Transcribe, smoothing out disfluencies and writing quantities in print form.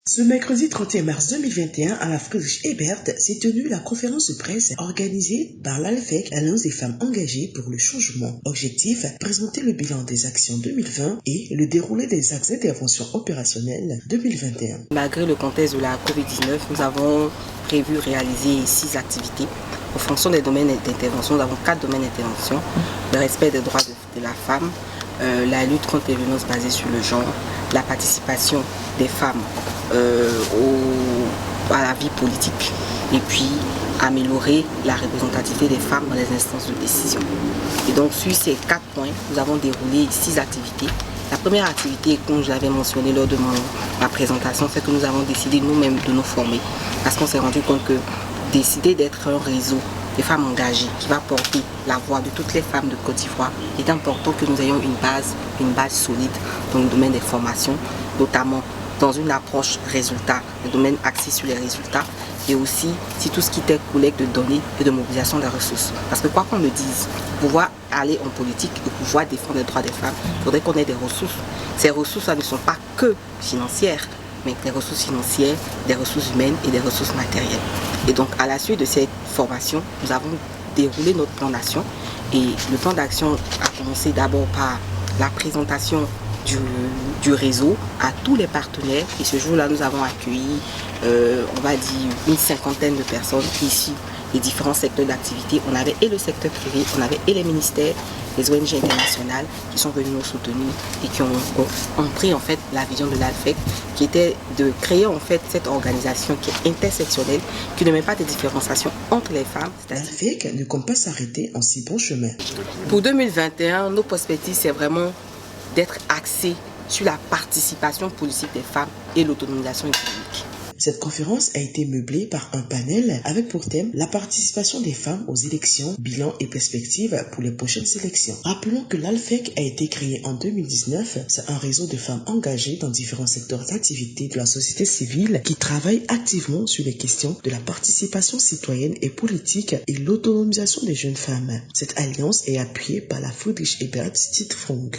Ce mercredi 31 mars 2021, à la Friedrich Ebert, s'est tenue la conférence de presse organisée par l'ALFEC, Alliance des femmes engagées pour le changement. Objectif, présenter le bilan des actions 2020 et le déroulé des axes d'intervention opérationnelle 2021. Malgré le contexte de la COVID-19, nous avons prévu réaliser 6 activités. En fonction des domaines d'intervention, nous avons 4 domaines d'intervention. Le respect des droits de la femme, la lutte contre les violences basées sur le genre, la participation des femmes à la vie politique et puis améliorer la représentativité des femmes dans les instances de décision. Et donc sur ces 4 points, nous avons déroulé 6 activités. La première activité, comme je l'avais mentionné lors de ma présentation, c'est que nous avons décidé nous-mêmes de nous former parce qu'on s'est rendu compte que décider d'être un réseau des femmes engagées qui va porter la voix de toutes les femmes de Côte d'Ivoire, il est important que nous ayons une base solide dans le domaine des formations, notamment dans une approche résultat, le domaine axé sur les résultats, et aussi si tout ce qui est collecte de données et de mobilisation des ressources. Parce que quoi qu'on le dise, pour pouvoir aller en politique et pouvoir défendre les droits des femmes, il faudrait qu'on ait des ressources. Ces ressources ne sont pas que financières, mais des ressources financières, des ressources humaines et des ressources matérielles. Et donc à la suite de cette formation, nous avons déroulé notre plan d'action. Et le plan d'action a commencé d'abord par la présentation du réseau à tous les partenaires. Et ce jour-là, nous avons accueilli, on va dire, une 50aine de personnes issues des différents secteurs d'activité. On avait et le secteur privé, on avait et les ministères, les ONG internationales qui sont venus nous soutenir et qui ont pris en fait la vision de l'ALFEC, qui était de créer en fait cette organisation qui est intersectionnelle, qui ne met pas de différenciation entre les femmes. L'ALFEC ne compte pas s'arrêter en si bon chemin. Pour 2021, nos perspectives, c'est vraiment d'être axé sur la participation politique des femmes et l'autonomisation économique. Cette conférence a été meublée par un panel avec pour thème la participation des femmes aux élections, bilan et perspectives pour les prochaines élections. Rappelons que l'ALFEC a été créé en 2019. C'est un réseau de femmes engagées dans différents secteurs d'activité de la société civile qui travaillent activement sur les questions de la participation citoyenne et politique et l'autonomisation des jeunes femmes. Cette alliance est appuyée par la Friedrich Ebert Stiftung.